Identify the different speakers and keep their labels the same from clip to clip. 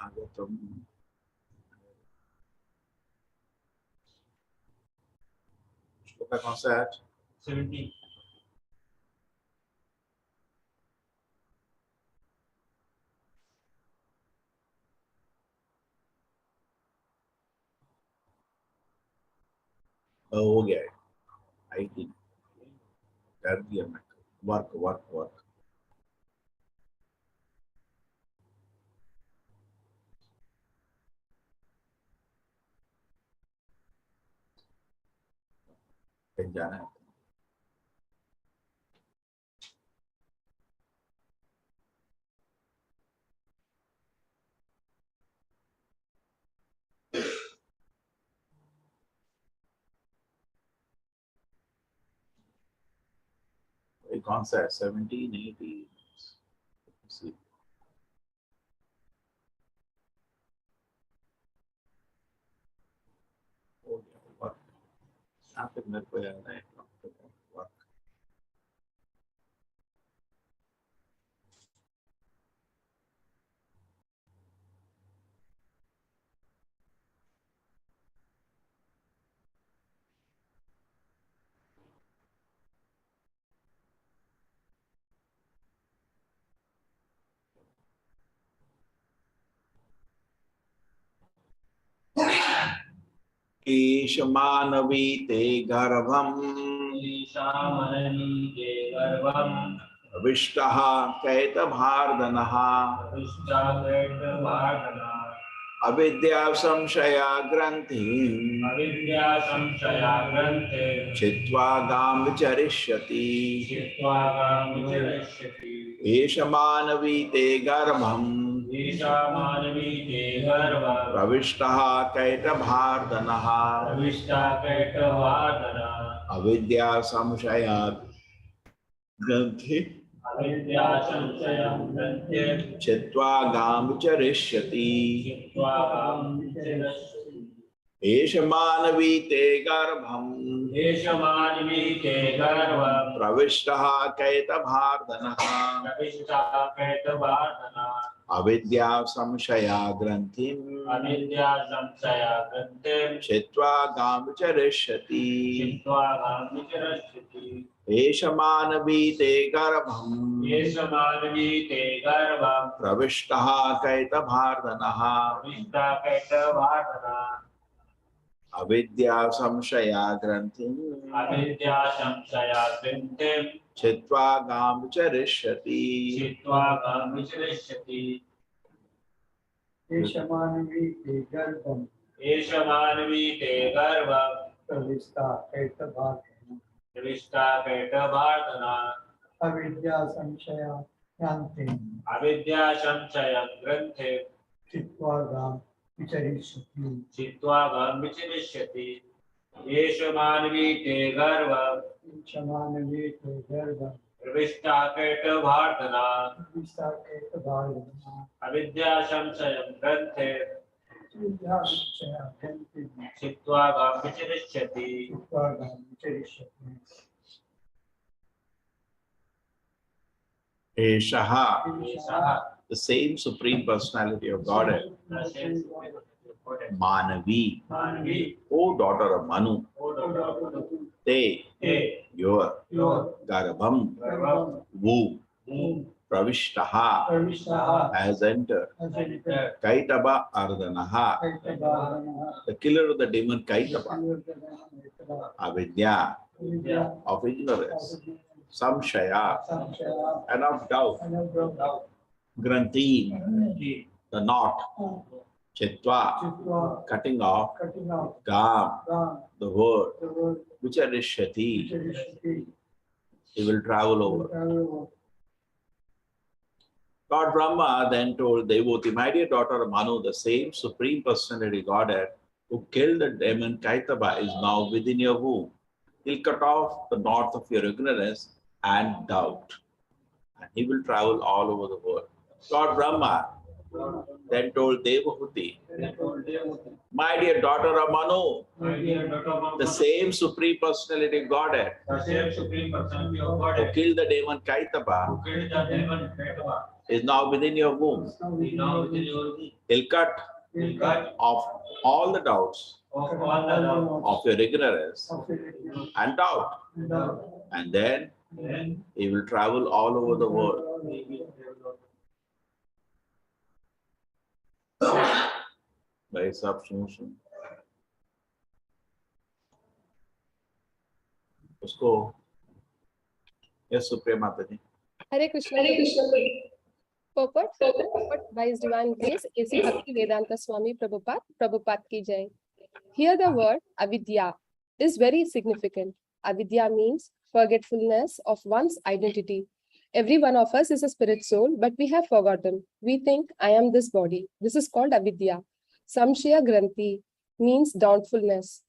Speaker 1: Bhagavatam. Shloka कौन सा है?
Speaker 2: 17.
Speaker 1: हो गया है। IT कर दिया मैं। वर्क कहीं जाना है। ये कौन सा है? 17, 18. See. हो गया वर्क। यहाँ पे मेरे को याद है वर्क। ईशमानवी ते गर्भम् विष्टः कैतभार्दनः अविद्या संशया ग्रन्थिं छित्त्वा गां विचरिष्यति ईशमानवी ते गर्भम् प्रविष्टः कैटभार्दनः अविद्या संशयात् ग्रन्थि छित्त्वा गां विचरिष्यति एष मानवी ते गर्भम् प्रविष्टः कैटभार्दनः अविद्या संशया ग्रन्थिं छित्त्वा गां विचरिष्यति एष मानवी ते गर्भम् प्रविष्टः कैटभार्दनः अविद्या संशया ग्रन्थिं छित्त्वा गां विचरिष्यति
Speaker 3: एष मानवी ते गर्भम् प्रविष्टा कैटभार्दनः अविद्या संशया ग्रन्थे छित्त्वा गां विचरिष्यति एष मानवी ते गर्भम् प्रविष्टा कैटभार्दनः अविद्या संशया ग्रन्थे छित्त्वा गां विचरिष्यति
Speaker 1: Eshaha, the same Supreme Personality of Godhead. Manavi, O daughter of Manu, Te, your Garbham, womb, Pravishtaha, has entered. Kaitaba Ardhanaha, the killer of the demon Kaitaba. Avidya, of ignorance. Samshaya, and of doubt. Granthi, the knot. Chitva, cutting off. Gam, the word. Vicharishyati, he will travel over. Lord Brahma then told Devoti, my dear daughter Manu, the same Supreme Personality Godhead who killed the demon Kaitaba is now within your womb. He'll cut off the knots of your ignorance and doubt. And he will travel all over the world. Lord Brahma then told Devahuti, my dear daughter of Manu, the same Supreme Personality of Godhead who killed the demon Kaitaba is now within your womb. He'll cut off all the doubts of your ignorance and doubt. And then he will travel all over the world. By subsumption. Usko. Yes, Supriya Mataji.
Speaker 2: Hare Krishna. Purport by His Divine Grace, A.C. Bhakti Vedanta Swami Prabhupada ki jai. Here the word avidya is very significant. Avidya means forgetfulness of one's identity. Every one of us is a spirit soul, but we have forgotten. We think, I am this body. This is called avidya. Samshaya Granthi means doubtfulness.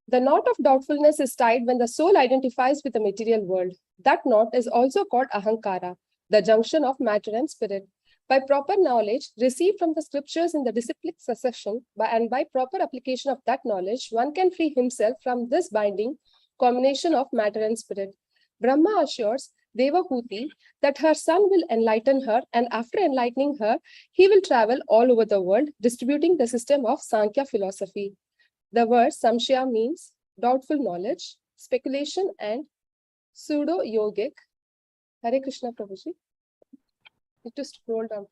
Speaker 2: The knot of doubtfulness is tied when the soul identifies with the material world. That knot is also called ahankara, the junction of matter and spirit. By proper knowledge received from the scriptures in the disciplic succession, and by proper application of that knowledge, one can free himself from this binding combination of matter and spirit. Brahma assures Devahuti that her son will enlighten her, and after enlightening her, he will travel all over the world, distributing the system of Sankhya philosophy. The word samshaya means doubtful knowledge, speculation, and pseudo-yogic. Hare Krishna, Prabhuji. It just scroll down.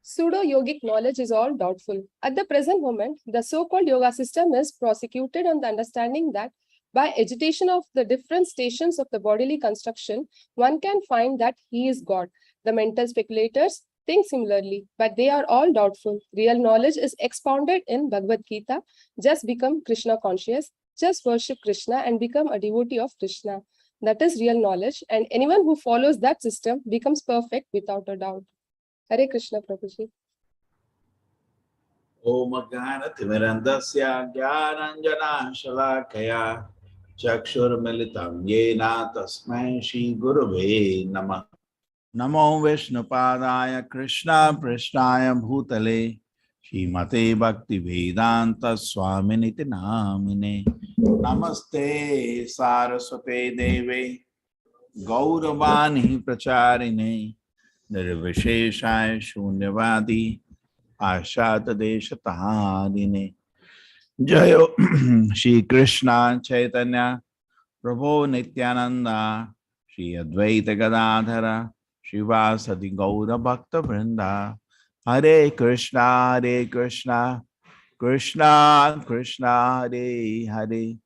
Speaker 2: Pseudo-yogic knowledge is all doubtful. At the present moment, the so-called yoga system is prosecuted on the understanding that by agitation of the different stations of the bodily construction, one can find that he is God. The mental speculators think similarly, but they are all doubtful. Real knowledge is expounded in Bhagavad Gita. Just become Krishna conscious, just worship Krishna and become a devotee of Krishna. That is real knowledge, and anyone who follows that system becomes perfect without a doubt. Hare Krishna, Prabhuji.
Speaker 1: Om Gana Timirandasya Gyananjana Shalakaya Chakshur Militam Yena Tasmai Shri Gurave Namah. Namo Vishnupadaya Krishna Prishnaya Bhutale Shrimate Bhakti Vedanta Swaminiti Namine. Namaste Saraswate Deve Gauravani Pracharine Nirvisheshaya Shunyavadi Ashata Deshatahadine. Jayo Shri Krishna Chaitanya Prabhu Nityananda Shri Advaita Gadadhara Shivasati Gaura Bhakta Vrinda. Hare Krishna Krishna Krishna Hare Hare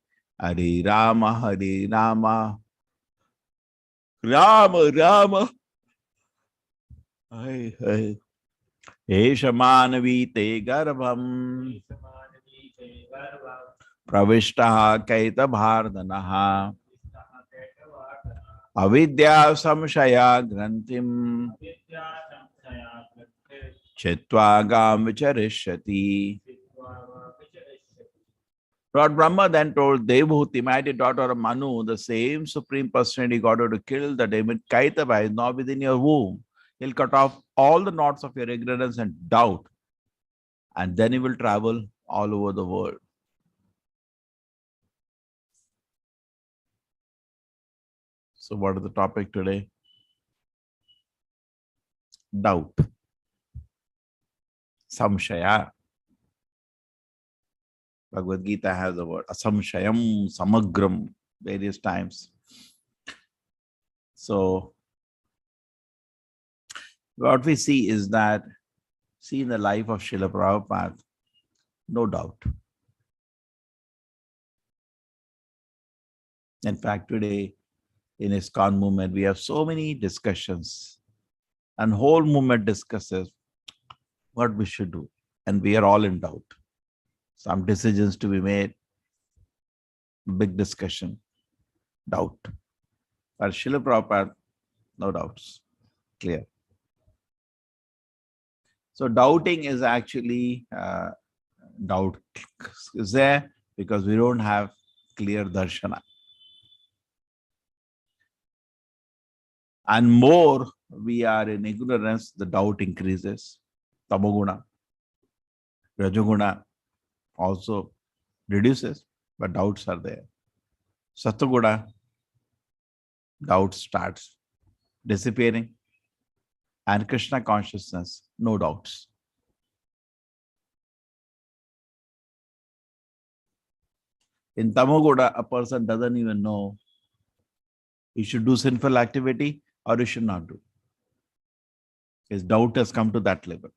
Speaker 1: Hare Rama Rama Rama Hare Hare. Esha manavite garbham pravishtaha kaita bhardanaha avidya samshaya granthim chitva gam vicharishyati. Lord Brahma then told Devahuti, my dear daughter of Manu, the same Supreme Personality Godhead to kill the demon Kaitava is now within your womb. He'll cut off all the knots of your ignorance and doubt, and then he will travel all over the world. So what is the topic today? Doubt. Samshaya. Bhagavad Gita has the word asamshayam, samagram, various times. So what we see is that, see in the life of Srila Prabhupada, no doubt. In fact, today in ISKCON movement, we have so many discussions, and whole movement discusses what we should do, and we are all in doubt. Some decisions to be made, big discussion, doubt. For Srila Prabhupada, no doubts, clear. So doubting is actually, doubt is there because we don't have clear darshana. And more we are in ignorance, the doubt increases. Tamoguna, Rajoguna also reduces, but doubts are there. Satoguna, doubt starts disappearing. And Krishna consciousness, no doubts. In Tamoguda, a person doesn't even know he should do sinful activity or he should not do. His doubt has come to that level.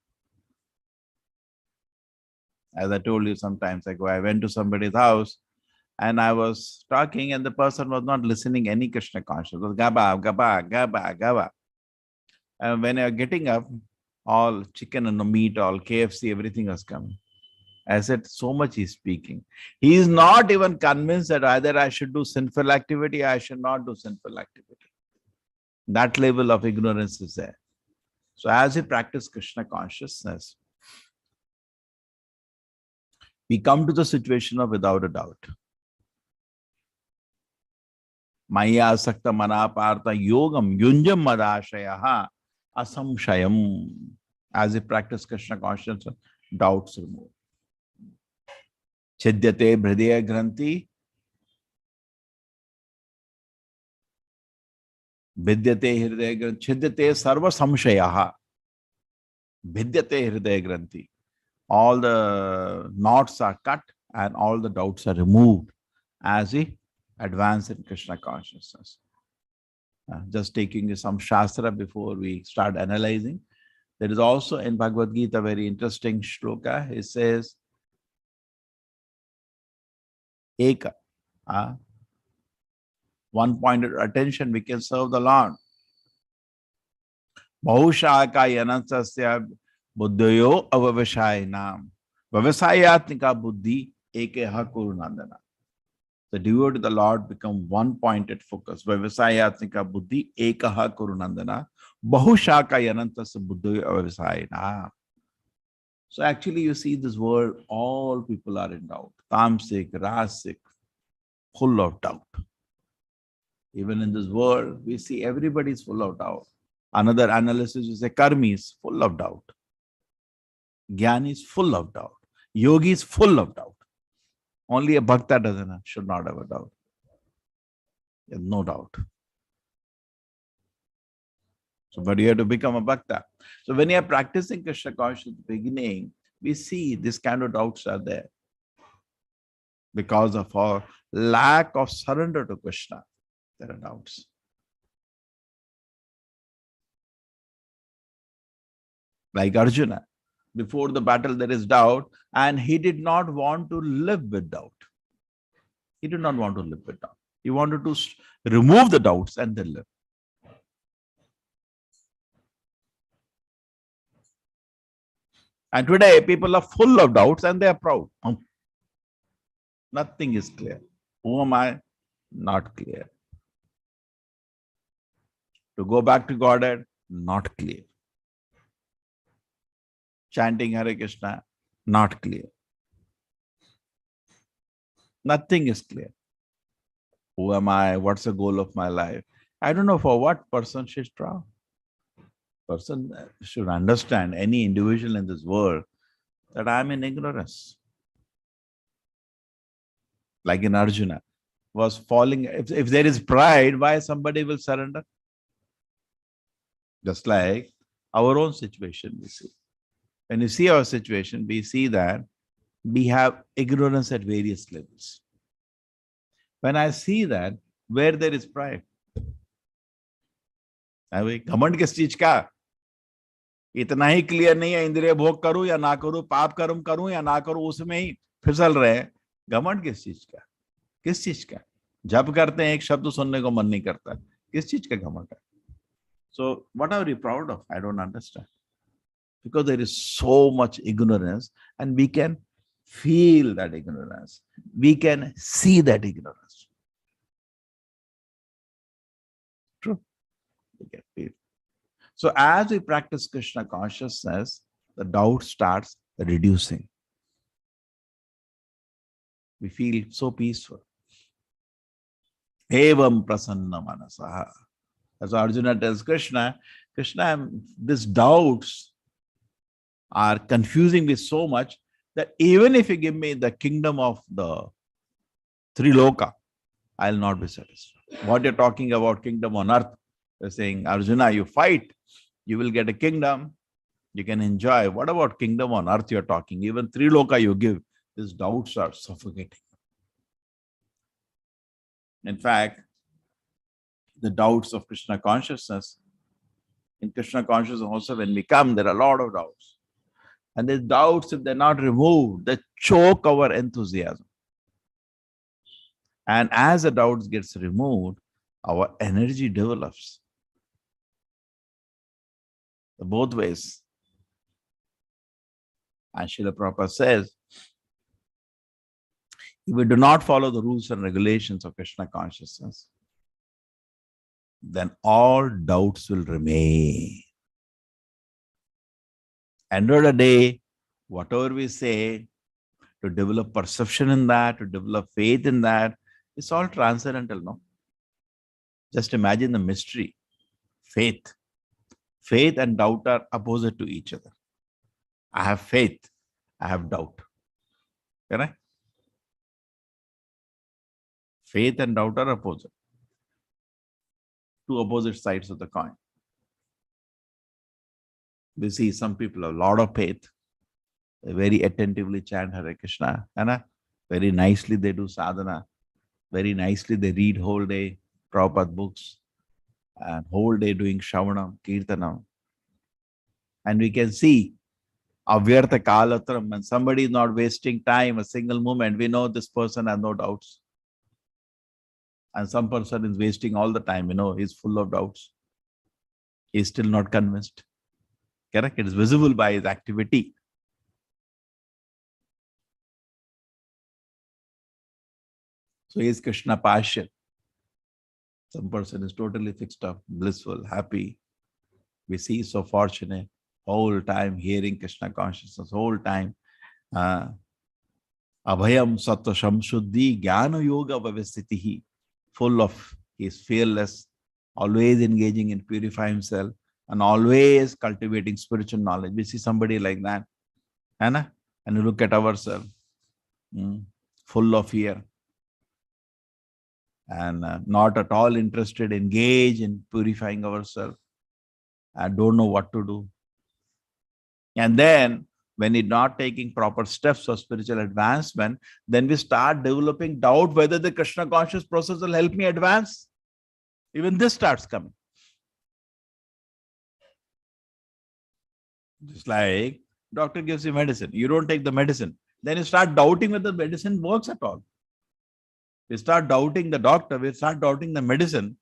Speaker 1: As I told you some times ago, I went to somebody's house and I was talking and the person was not listening any Krishna consciousness. It was gaba, gaba, gaba, gaba. And when I was getting up, all chicken and meat, all KFC, everything was coming. I said, so much he's speaking. He is not even convinced that either I should do sinful activity or I should not do sinful activity. That level of ignorance is there. So as we practice Krishna consciousness, we come to the situation of without a doubt. Maya sakta manapartha yogam yunjam madashayaha asamshayam. As we practice Krishna consciousness, doubts remove. Chidyate bhridaya granthi vidyate hridaya granthi chidyate sarva samshayaha vidyate hridaya granthi. All the knots are cut and all the doubts are removed as we advance in Krishna consciousness. Just taking some shastra before we start analyzing. There is also in Bhagavad Gita a very interesting shloka. It says, Eka. One-pointed attention, we can serve the Lord. Bahushaka yanasasya buddhayo avavashayinam. Vavasayatnika buddhi ekeha kurunandana. The devotee of the Lord become one-pointed focus. Vavasayatnika buddhi ekaha kurunandana. Bahushaka yanantasya buddhayo avavashayinam. So actually you see this world, all people are in doubt. Tamsik, Rasik, full of doubt. Even in this world, we see everybody is full of doubt. Another analysis is a karmi is full of doubt. Jnani is full of doubt. Yogi is full of doubt. Only a bhakta should not have a doubt. There's no doubt. So, but you have to become a bhakta. So when you are practicing Krishna consciousness at the beginning, we see this kind of doubts are there. Because of our lack of surrender to Krishna, there are doubts. Like Arjuna, before the battle there is doubt, and he did not want to live with doubt. He did not want to live with doubt. He wanted to remove the doubts and then live. And today people are full of doubts and they are proud. Nothing is clear. Who am I? Not clear. To go back to Godhead, not clear. Chanting Hare Krishna, not clear. Nothing is clear. Who am I? What's the goal of my life? I don't know for what person should strive. Person should understand, any individual in this world, that I am in ignorance. Like in Arjuna, was falling. If there is pride, why somebody will surrender? Just like our own situation we see. When you see our situation, we see that we have ignorance at various levels. When I see that, where there is pride, घमंड किस चीज का? इतना ही clear नहीं है, इंद्रिय भोग करूं या ना करूं, पाप कर्म करूं या ना करूं, उसमें ही फिसल रहे हैं. घमंड किस चीज का? किस चीज का? जब करते हैं एक शब्द सुनने को मन नहीं करता, किस चीज का घमंड है? So what are you proud of? I don't understand. Because there is so much ignorance and we can feel that ignorance. We can see that ignorance. True. We can feel. So as we practice Krishna consciousness, the doubt starts reducing. We feel so peaceful. Evam prasanna manasaha. As Arjuna tells Krishna, Krishna, these doubts are confusing me so much that even if you give me the kingdom of the three loka, I'll not be satisfied. What you're talking about kingdom on earth, you're saying, Arjuna, you fight, you will get a kingdom, you can enjoy. What about kingdom on earth you're talking? Even three loka you give, these doubts are suffocating. In fact, the doubts of Krishna consciousness, in Krishna consciousness also when we come, there are a lot of doubts. And these doubts, if they're not removed, they choke our enthusiasm. And as the doubts gets removed, our energy develops. Both ways. And Srila Prabhupada says, if we do not follow the rules and regulations of Krishna consciousness, then all doubts will remain. End of the day, whatever we say, to develop perception in that, to develop faith in that, it's all transcendental, no? Just imagine the mystery. Faith. Faith and doubt are opposite to each other. I have faith, I have doubt. Correct? Faith and doubt are opposite. Two opposite sides of the coin. We see some people have a lot of faith. They very attentively chant Hare Krishna. Very nicely they do sadhana. Very nicely they read whole day Prabhupada books. And whole day doing Shravanam, Kirtanam. And we can see Avyartha Kalatram, when somebody is not wasting time, a single moment, we know this person has no doubts. And some person is wasting all the time, he's full of doubts. He's still not convinced. Correct? It is visible by his activity. So he is Krishna partial. Some person is totally fixed up, blissful, happy. We see so fortunate, whole time hearing Krishna consciousness, whole time. Abhayam sattva samshuddhi jnana yoga bhavasitihi. Full of, he is fearless, always engaging in purifying himself, and always cultivating spiritual knowledge. We see somebody like that. And you look at ourselves, full of fear. And not at all interested, engaged in purifying ourselves. I don't know what to do. And then, when we're not taking proper steps for spiritual advancement, then we start developing doubt whether the Krishna conscious process will help me advance. Even this starts coming. Just like doctor gives you medicine, you don't take the medicine. Then you start doubting whether the medicine works at all. We start doubting the doctor, we start doubting the medicine,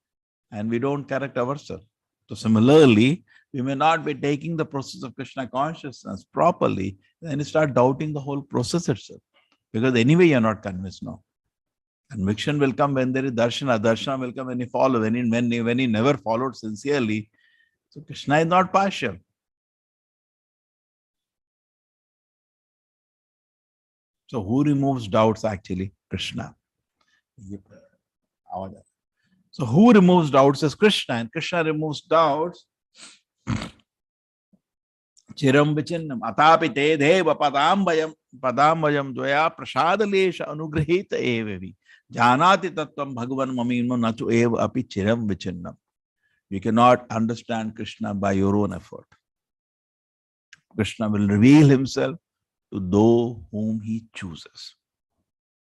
Speaker 1: and we don't correct ourselves. So similarly, we may not be taking the process of Krishna consciousness properly, then you start doubting the whole process itself. Because anyway, you're not convinced now. Conviction will come when there is darshana. Darshana will come when you follow, when you never followed sincerely. So Krishna is not partial. So who removes doubts actually? Krishna. So who removes doubts is Krishna, and Krishna removes doubts. Chiram vichinnam atapi te deva padambayam dvaya prasadalesha anugrahita evavi janati tattvam bhagavan mamino natu eva api chiram vichinnam. You cannot understand Krishna by your own effort. Krishna will reveal himself to those whom he chooses.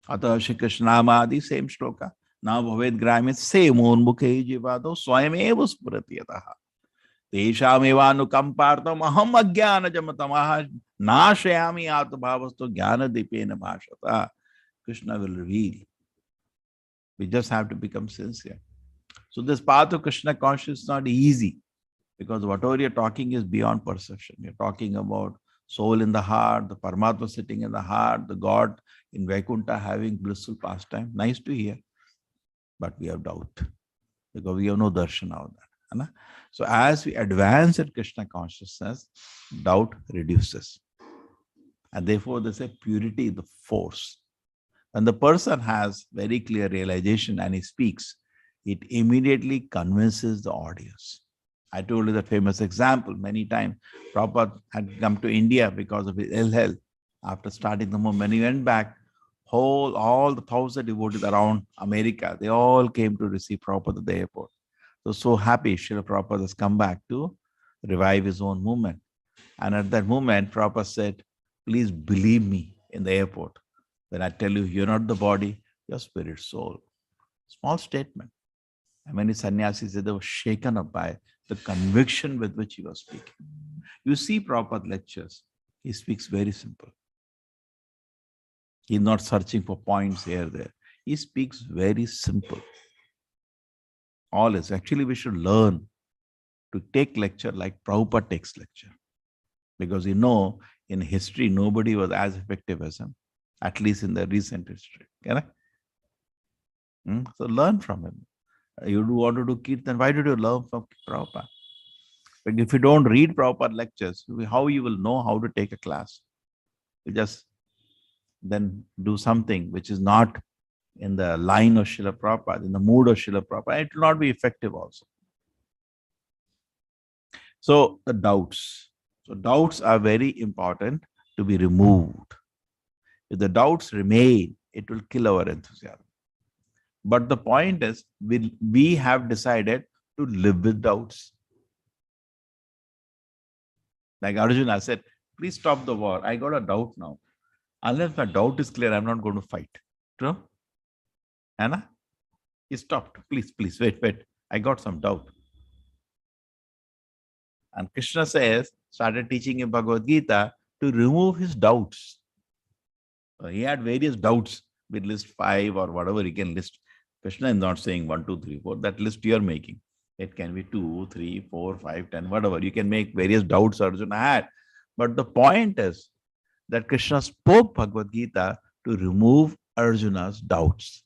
Speaker 1: Atah Shri Krishnamadi, same shloka. Now bhaved gramit semon mukhe jivado swayameva spurati yataha. Teshamevanukampartam aham ajnanajamatamah nashayami atbhavasto jnanadipena bhashata. Krishna will reveal. We just have to become sincere. So this path of Krishna consciousness is not easy, because whatever you're talking is beyond perception. You're talking about soul in the heart, the Paramatma sitting in the heart, the God in Vaikuntha having blissful pastime. Nice to hear. But we have doubt, because we have no darshan of that. So as we advance in Krishna consciousness, doubt reduces. And therefore they say purity is the force. When the person has very clear realization and he speaks, it immediately convinces the audience. I told you the famous example many times. Prabhupada had come to India because of his ill health. After starting the movement, he went back. All the 1,000 devotees around America, they all came to receive Prabhupada at the airport. So happy Srila Prabhupada has come back to revive his own movement. And at that moment, Prabhupada said, please believe me in the airport. When I tell you, you're not the body, you're spirit, soul. Small statement. And many sannyasis said they were shaken up by the conviction with which he was speaking. You see Prabhupada lectures, he speaks very simple. He's not searching for points here, there. He speaks very simple. All is actually we should learn to take lecture like Prabhupada takes lecture. Because in history, nobody was as effective as him, at least in the recent history. Correct? So learn from him. You do want to do Kirtan, why did you learn from Prabhupada? But if you don't read Prabhupada lectures, how you will know how to take a class? You just then do something which is not in the line of Srila Prabhupada, in the mood of Srila Prabhupada, it will not be effective also. So the doubts. So doubts are very important to be removed. If the doubts remain, it will kill our enthusiasm. But the point is, we have decided to live with doubts. Like Arjuna said, please stop the war. I got a doubt now. Unless my doubt is clear, I'm not going to fight. True? Anna? He stopped. Please, wait. I got some doubt. And Krishna started teaching him Bhagavad Gita to remove his doubts. So he had various doubts. We list 5 or whatever he can list. Krishna is not saying 1, 2, 3, 4. That list you're making. It can be 2, 3, 4, 5, 10, whatever. You can make various doubts Arjuna had. But the point is that Krishna spoke Bhagavad Gita to remove Arjuna's doubts.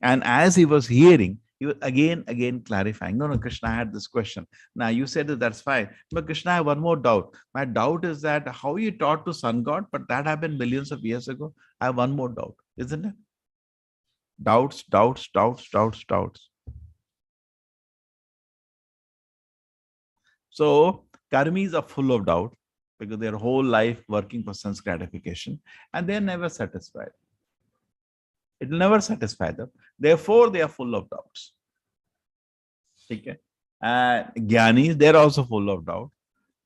Speaker 1: And as he was hearing, he was again clarifying. No, Krishna, I had this question. Now you said that's fine. But Krishna, I have one more doubt. My doubt is that how you taught to sun god, but that happened millions of years ago. I have one more doubt, isn't it? Doubts. So karmis are full of doubt because their whole life working for sense gratification and they're never satisfied. It will never satisfy them. Therefore, they are full of doubts. Okay. And Gyanis, they're also full of doubt.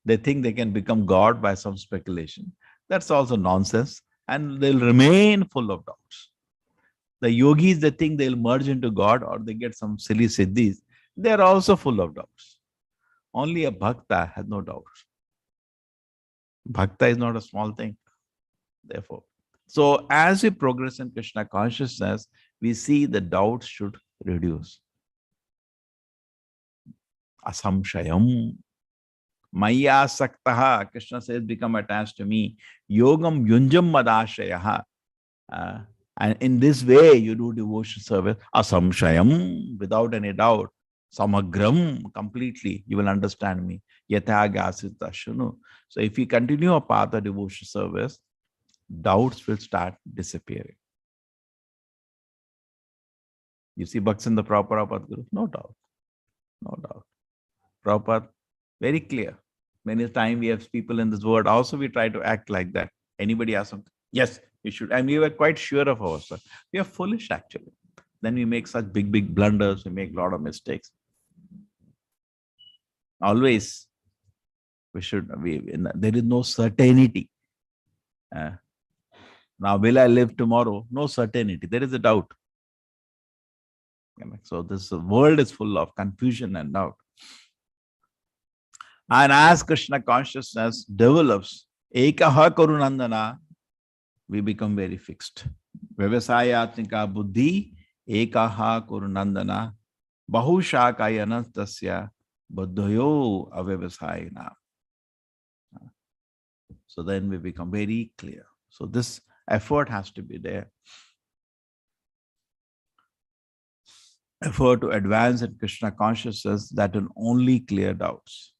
Speaker 1: They think they can become God by some speculation. That's also nonsense. And they'll remain full of doubts. The yogis, they think they'll merge into God or they get some silly siddhis. They're also full of doubts. Only a bhakta has no doubts. Bhakta is not a small thing. Therefore. So as we progress in Krishna consciousness, we see the doubts should reduce. Asamshayam. Maya saktaha. Krishna says, become attached to me. Yogam yunjam madashayaha. And in this way, you do devotion service. Asamshayam, without any doubt. Samagram, completely, you will understand me. Yathagasita shunu. So if you continue a path of devotion service, doubts will start disappearing. You see Bhakts in the Prabhupada group? No doubt. No doubt. Prabhupada, very clear. Many times we have people in this world, also we try to act like that. Anybody asks something? Yes, we should. And we were quite sure of ourselves. We are foolish actually. Then we make such big blunders, we make a lot of mistakes. Always, there is no certainty. Now, will I live tomorrow? No certainty. There is a doubt. So this world is full of confusion and doubt. And as Krishna consciousness develops, ekaha karunandana, we become very fixed. Vyavasayatmika buddhi, ekaha karunandana, bahushakaya anantasya, buddhayo avyavasayana. So then we become very clear. So this effort has to be there. Effort to advance in Krishna consciousness that will only clear doubts.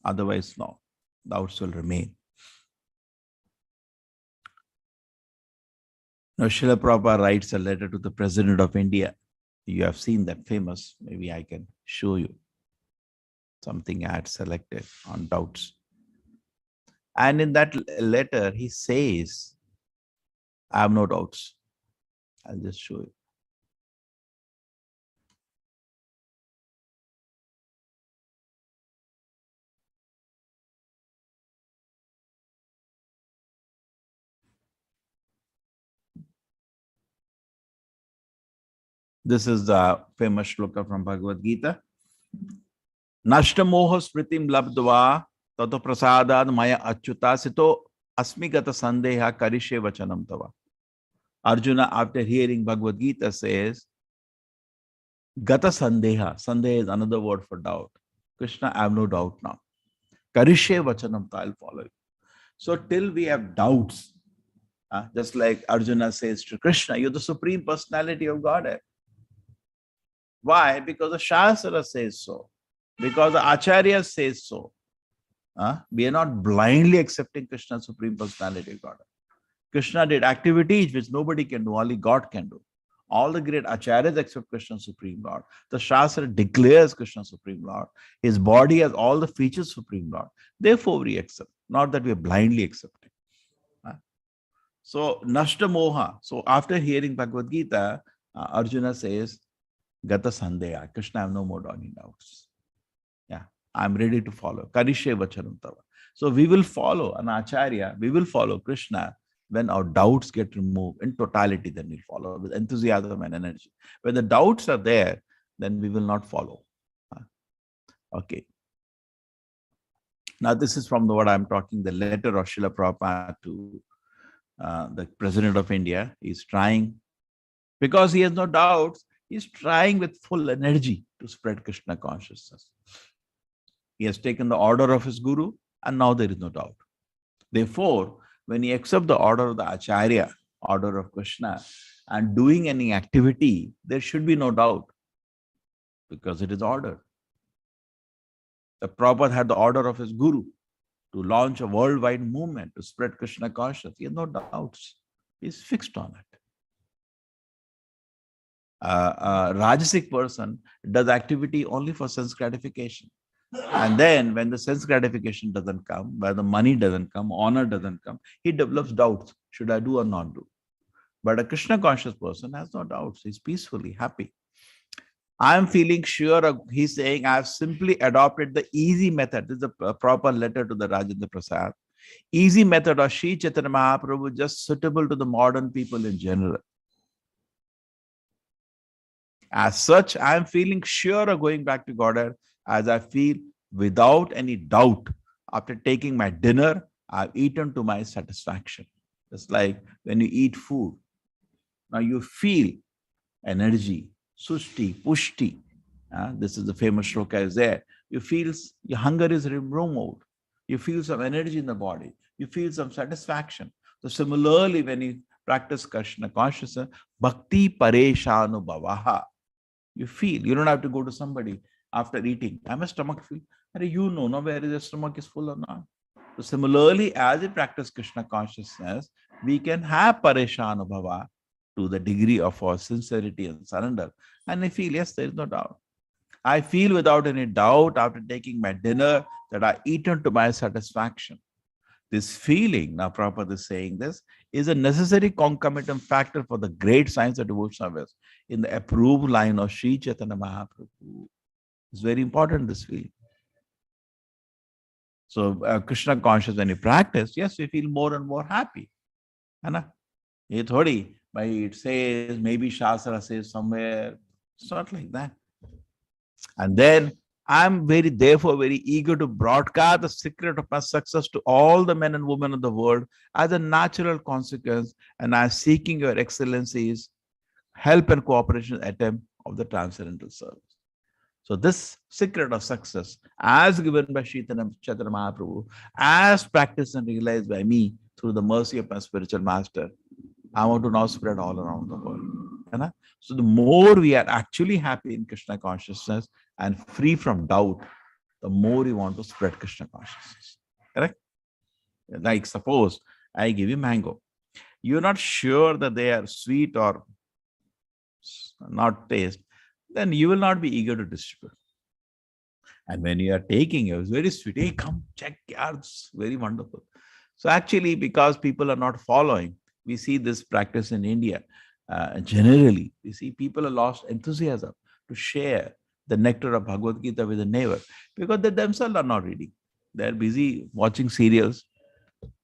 Speaker 1: Otherwise, no. Doubts will remain. Now, Srila Prabhupada writes a letter to the President of India. You have seen that famous, maybe I can show you something I had selected on doubts. And in that letter, he says, I have no doubts. I'll just show you. This is the famous shloka from Bhagavad Gita. Nashtamoha spritim labdva tato prasadad maya achyuta sito asmigata sandeha karishe vachanam tava. Arjuna, after hearing Bhagavad Gita, says, Gata sandeha. Sandeha is another word for doubt. Krishna, I have no doubt now. Karishe vachanam tava, I'll follow you. So till we have doubts, just like Arjuna says to Krishna, you're the Supreme Personality of Godhead. Why? Because the Shastra says so. Because the Acharya says so. We are not blindly accepting Krishna's Supreme Personality of Godhead. Krishna did activities which nobody can do, only God can do. All the great Acharyas accept Krishna Supreme Lord. The Shastra declares Krishna Supreme Lord. His body has all the features Supreme Lord. Therefore we accept, not that we are blindly accepting. So, Nashta Moha. So after hearing Bhagavad Gita, Arjuna says, Gata Sandeha. Krishna, I have no more doubts. Yeah, I'm ready to follow. Karishe Vachanam Tava. So we will follow an Acharya, we will follow Krishna when our doubts get removed. In totality, then we'll follow with enthusiasm and energy. When the doubts are there, then we will not follow. Okay. Now this is from what I'm talking, the letter of Srila Prabhupada to the President of India. He's trying, because he has no doubts, he's trying with full energy to spread Krishna consciousness. He has taken the order of his Guru, and now there is no doubt. Therefore, when he accepts the order of the Acharya, order of Krishna, and doing any activity, there should be no doubt, because it is ordered. The Prabhupada had the order of his Guru to launch a worldwide movement to spread Krishna consciousness. He has no doubts. He's fixed on it. A Rajasic person does activity only for sense gratification. And then when the sense gratification doesn't come, where the money doesn't come, honor doesn't come, he develops doubts. Should I do or not do? But a Krishna conscious person has no doubts. He's peacefully happy. I'm feeling sure, he's saying, I've simply adopted the easy method. This is a proper letter to the Rajendra Prasad. Easy method of Sri Chaitanya Mahaprabhu, just suitable to the modern people in general. As such, I am feeling sure of going back to Godhead, as I feel without any doubt. After taking my dinner, I've eaten to my satisfaction. It's like when you eat food. Now you feel energy, sushti, pushti. This is the famous shloka is there. You feel your hunger is removed. You feel some energy in the body. You feel some satisfaction. So similarly, when you practice Krishna consciousness, bhakti pareshanu bhavaha. You feel, you don't have to go to somebody after eating. I'm a stomach feel. You know whether the stomach is full or not. So similarly, as we practice Krishna consciousness, we can have pareshanu bhava to the degree of our sincerity and surrender. And I feel, yes, there is no doubt. I feel without any doubt after taking my dinner that I eaten to my satisfaction. This feeling, now Prabhupada is saying this, is a necessary concomitant factor for the great science of devotional service in the approved line of Sri Chaitanya Mahaprabhu. It's very important, this feeling. So Krishna conscious, when you practice, yes, we feel more and more happy. It says, maybe Shastra says somewhere. It's not like that. And then I'm therefore very eager to broadcast the secret of my success to all the men and women of the world as a natural consequence, and I'm seeking your excellencies, help and cooperation attempt of the transcendental service. So this secret of success, as given by Sri Chaitanya Mahaprabhu, as practiced and realized by me through the mercy of my spiritual master, I want to now spread all around the world. So the more we are actually happy in Krishna consciousness and free from doubt, the more we want to spread Krishna consciousness. Correct? Like suppose I give you mango. you're not sure that they are sweet or not taste, then you will not be eager to distribute. And when you are taking, it was very sweet. Hey, come check, yeah, it's very wonderful. So actually, because people are not following, we see this practice in India. Generally, we see people have lost enthusiasm to share the nectar of Bhagavad Gita with a neighbor because they themselves are not reading. They're busy watching serials.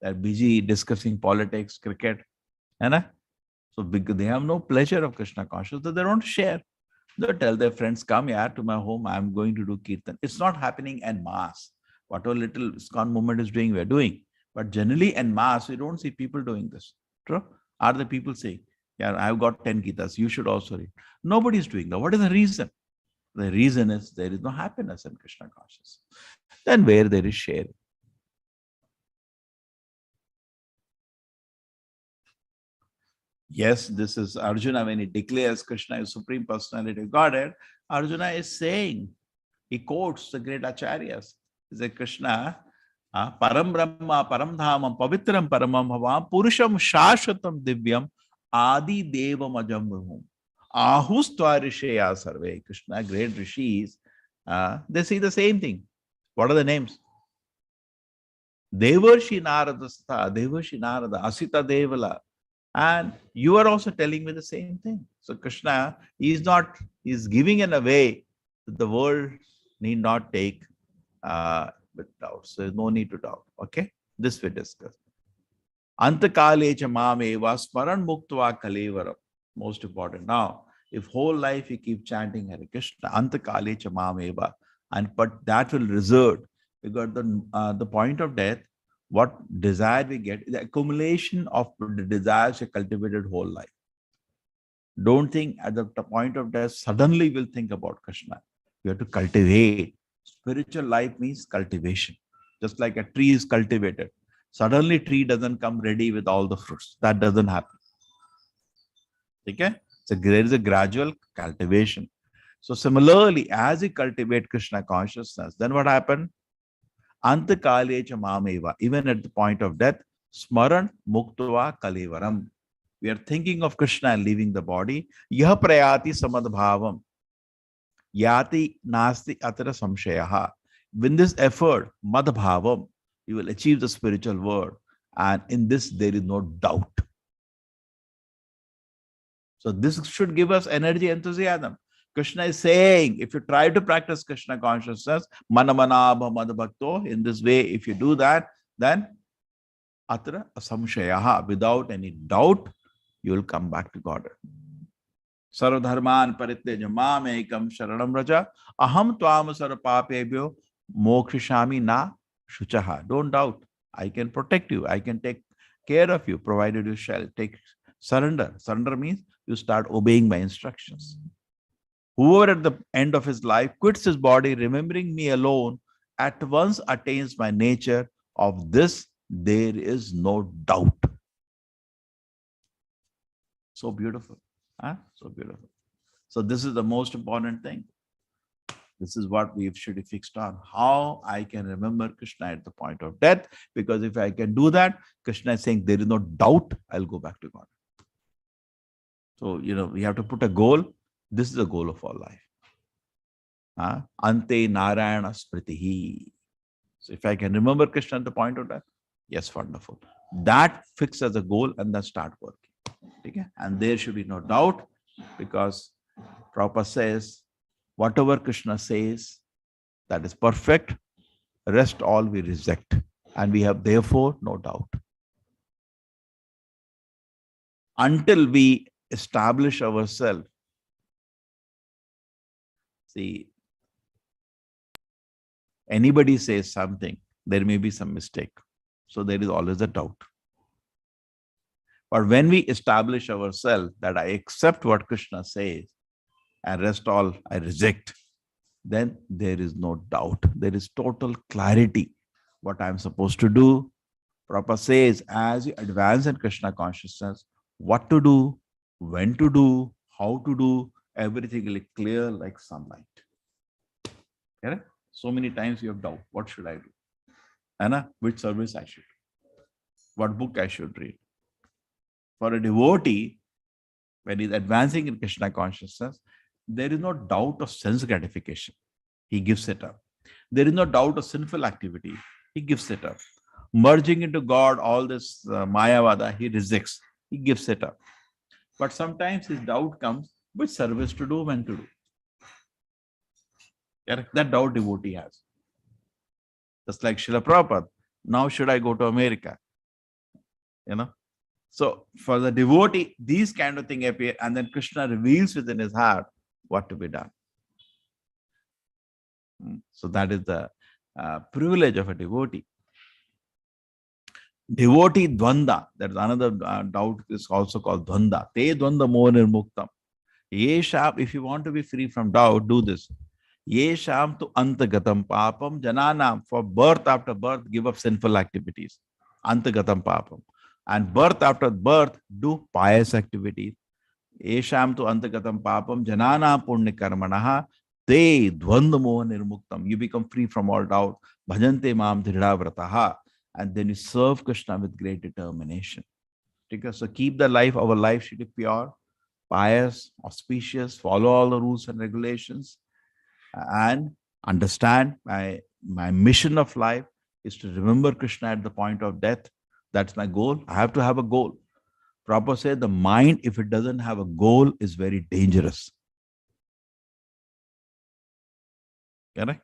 Speaker 1: They're busy discussing politics, cricket. And so because they have no pleasure of Krishna consciousness, so they don't share. They tell their friends, come here to my home, I'm going to do kirtan. It's not happening en masse. Whatever little ISKCON movement is doing, we're doing. But generally en masse, we don't see people doing this. True? Are the people saying, yeah, I've got 10 Gitas, you should also read. Nobody's doing that. What is the reason? The reason is there is no happiness in Krishna consciousness. Then where there is sharing. Yes, this is Arjuna when he declares Krishna is Supreme Personality of Godhead. Arjuna is saying, he quotes the great acharyas. He says, Krishna, Param Brahma, Param Dhamam, Pavitram Paramam Bhavam, Purusham Shashvatam Divyam, Adi Devam Ajam Brahmam, Ahustva Risheya Sarve. Krishna, great rishis, they say the same thing. What are the names? Devarshi Narada Stha, Devarshi Narada, Asita Devala. And you are also telling me the same thing. So Krishna, he is giving in a way that the world need not take with doubt. So there's no need to doubt. Okay? This we discuss. Antakale cha mameva smaran muktva kalevaram. Most important. Now, if whole life you keep chanting Hare Krishna, Antakale cha mameva, but that will result, because the point of death, what desire we get is the accumulation of the desires we cultivated whole life. Don't think at the point of death, suddenly we'll think about Krishna. We have to cultivate. Spiritual life means cultivation. Just like a tree is cultivated. Suddenly tree doesn't come ready with all the fruits. That doesn't happen. Okay? So there is a gradual cultivation. So similarly, as we cultivate Krishna consciousness, then what happened? Antakale cha mameva, even at the point of death, smaran muktva kalevaram. We are thinking of Krishna and leaving the body. Yah prayati samadbhavam. Yati nasti atara samshayaha. With this effort, madbhavam, you will achieve the spiritual world. And in this, there is no doubt. So this should give us energy, enthusiasm. Krishna is saying, if you try to practice Krishna consciousness, manamanabha madbhakto, in this way, if you do that, then atra samshayaha, without any doubt, you will come back to God. Sarvadharman parityaja mam ekam sharanam raja, aham tvam sarvapapebhyo mokshishami na shuchaha. Don't doubt. I can protect you. I can take care of you, provided you shall take surrender. Surrender means you start obeying my instructions. Whoever at the end of his life quits his body, remembering me alone, at once attains my nature. Of this, there is no doubt. So beautiful. Huh? So beautiful. So this is the most important thing. This is what we should be fixed on. How I can remember Krishna at the point of death. Because if I can do that, Krishna is saying there is no doubt I'll go back to God. So, we have to put a goal. This is the goal of all life. Ante Narayana Spritihi. So if I can remember Krishna at the point of death, yes, wonderful. That fix as a goal and then start working. Okay? And there should be no doubt, because Prabhupada says, whatever Krishna says, that is perfect. Rest all we reject. And we have therefore no doubt. Until we establish ourselves. See, anybody says something, there may be some mistake. So there is always a doubt. But when we establish ourselves that I accept what Krishna says and rest all I reject, then there is no doubt. There is total clarity what I am supposed to do. Prabhupada says, as you advance in Krishna consciousness, what to do, when to do, how to do, everything will be clear like sunlight. Correct? So many times you have doubt. What should I do? Anna, which service I should do? What book I should read? For a devotee, when he's advancing in Krishna consciousness, there is no doubt of sense gratification. He gives it up. There is no doubt of sinful activity. He gives it up. Merging into God, all this Mayavada, he rejects. He gives it up. But sometimes his doubt comes, which service to do, when to do. Correct? That doubt devotee has. Just like Srila Prabhupada. Now should I go to America? So for the devotee, these kind of things appear, and then Krishna reveals within his heart what to be done. So that is the privilege of a devotee. Devotee dvanda, that is another doubt, is also called dvanda. Te dvanda moha nirmuktam. Yesham, if you want to be free from doubt, do this. Yesham tu antagatam papam jananam. For birth after birth, give up sinful activities. Antagatam papam. And birth after birth, do pious activities. Yesham tu antagatam papam jananam punya karmanaha. Te dvanda moha nirmuktam. You become free from all doubt. Bhajante mam dhridavrataha. And then you serve Krishna with great determination. So keep the life, our life should be pure, pious, auspicious, follow all the rules and regulations, and understand my mission of life is to remember Krishna at the point of death. That's my goal. I have to have a goal. Prabhupada said the mind, if it doesn't have a goal, is very dangerous. Correct?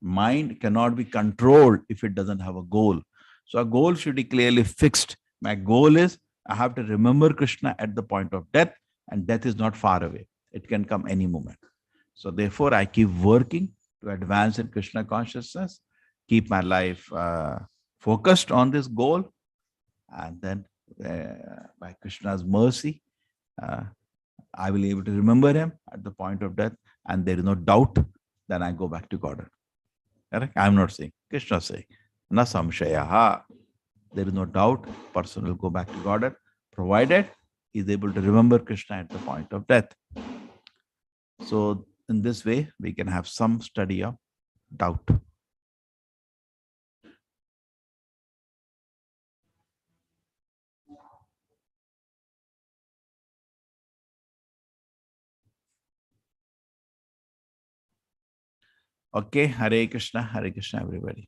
Speaker 1: Mind cannot be controlled if it doesn't have a goal. So a goal should be clearly fixed. My goal is I have to remember Krishna at the point of death, and death is not far away. It can come any moment. So therefore, I keep working to advance in Krishna consciousness, keep my life focused on this goal, and then by Krishna's mercy, I will be able to remember him at the point of death, and there is no doubt, then I go back to Godhead. I am not saying, Krishna is saying, na samshayaha. There is no doubt, person will go back to Godhead, provided he is able to remember Krishna at the point of death. So in this way, we can have some study of doubt. Okay, Hare Krishna, everybody.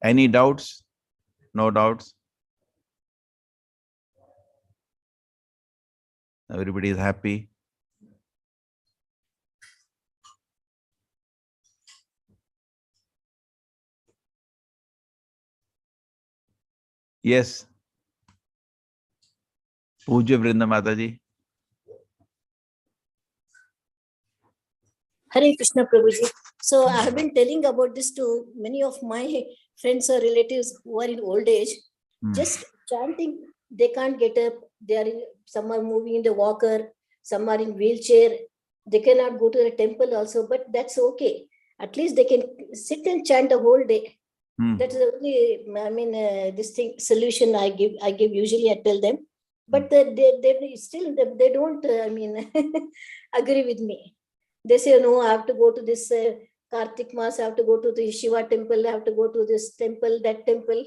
Speaker 1: Any doubts? No doubts? Everybody is happy? Yes. Pujya Vrinda Mataji.
Speaker 4: Hare Krishna Prabhuji. So I have been telling about this to many of my friends or relatives who are in old age. Just chanting, they can't get up. They are some are moving in the walker, some are in wheelchair. They cannot go to the temple also, but that's okay. At least they can sit and chant the whole day. That's the only, this thing solution I give usually. I tell them, but they still they don't. Agree with me. They say, no, I have to go to this Kartik Mas, I have to go to the Shiva temple, I have to go to this temple, that temple.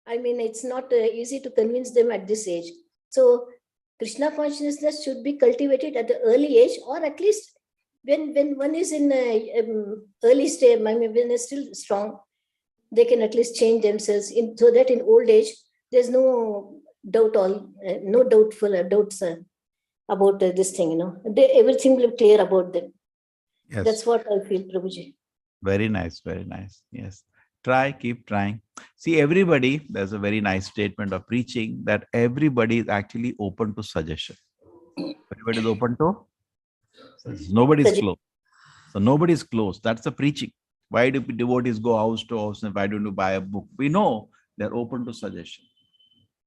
Speaker 4: It's not easy to convince them at this age. So Krishna consciousness should be cultivated at the early age, or at least when one is in early stage, when they're still strong, they can at least change themselves so that in old age, there's no doubt, doubts about this thing, everything will be clear about them. Yes. That's what I feel, Prabhuji.
Speaker 1: Very nice, very nice. Yes. Try, keep trying. See, everybody, there's a very nice statement of preaching that everybody is actually open to suggestion. Everybody is open to? Nobody is closed. So nobody is closed. That's the preaching. Why do devotees go house to house, and why don't you buy a book? We know they're open to suggestion.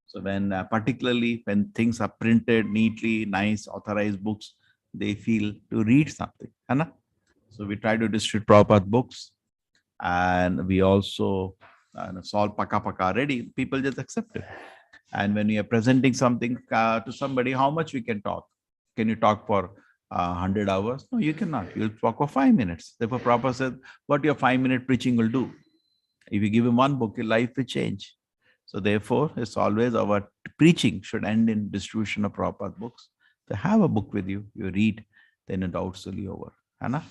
Speaker 1: So when, particularly when things are printed neatly, nice, authorized books, they feel to read something. So we try to distribute Prabhupada books, and we also solve paka ready. People just accept it. And when we are presenting something to somebody, how much we can talk? Can you talk for 100 hours. No, you cannot. You'll talk for 5 minutes. Therefore, Prabhupada said, what your 5-minute preaching will do. If you give him one book, your life will change. So therefore, it's always our preaching should end in distribution of Prabhupada books. So have a book with you, you read, then the doubts will be over. Anna?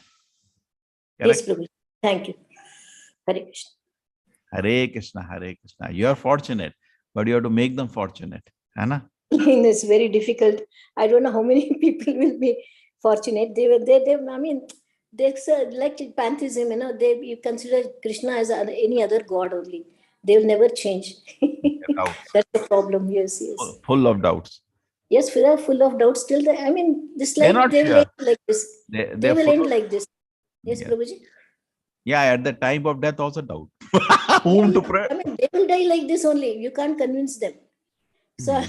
Speaker 4: Yes, Prabhu. Thank you. Hare Krishna.
Speaker 1: Hare Krishna, Hare Krishna. You are fortunate, but you have to make them fortunate. Anna?
Speaker 4: It's very difficult. I don't know how many people will be fortunate. I mean, there's like pantheism, you consider Krishna as any other god only. They will never change. That's the problem. Yes, yes.
Speaker 1: Full of doubts.
Speaker 4: Yes, they are full of doubts. Still, this life, they will end like this. They will end like this. Yes,
Speaker 1: Yeah.
Speaker 4: Prabhuji?
Speaker 1: Yeah, at the time of death also doubt. Whom to pray?
Speaker 4: They will die like this only. You can't convince them. So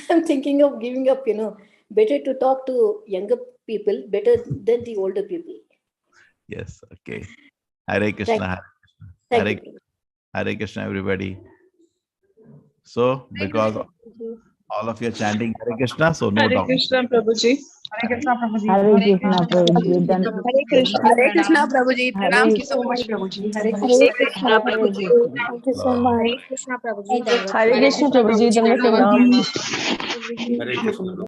Speaker 4: I'm thinking of giving up, better to talk to younger people, better than the older people.
Speaker 1: Yes, okay. Hare Krishna.
Speaker 4: Thank you.
Speaker 1: Hare Krishna, everybody. So, because all of you are chanting Hare Krishna, so no doubt.
Speaker 5: Hare Krishna, Prabhuji.
Speaker 6: Hare Krishna, Prabhuji.
Speaker 7: Hare Krishna, Prabhuji.
Speaker 6: Hare Krishna. Hare Krishna, Prabhuji. Thank you so much, Prabhuji. Hare Krishna, Prabhuji.
Speaker 4: Thank you so much.
Speaker 6: Hare Krishna, Prabhuji.
Speaker 5: Hare Krishna, Prabhuji.
Speaker 6: Hare Krishna.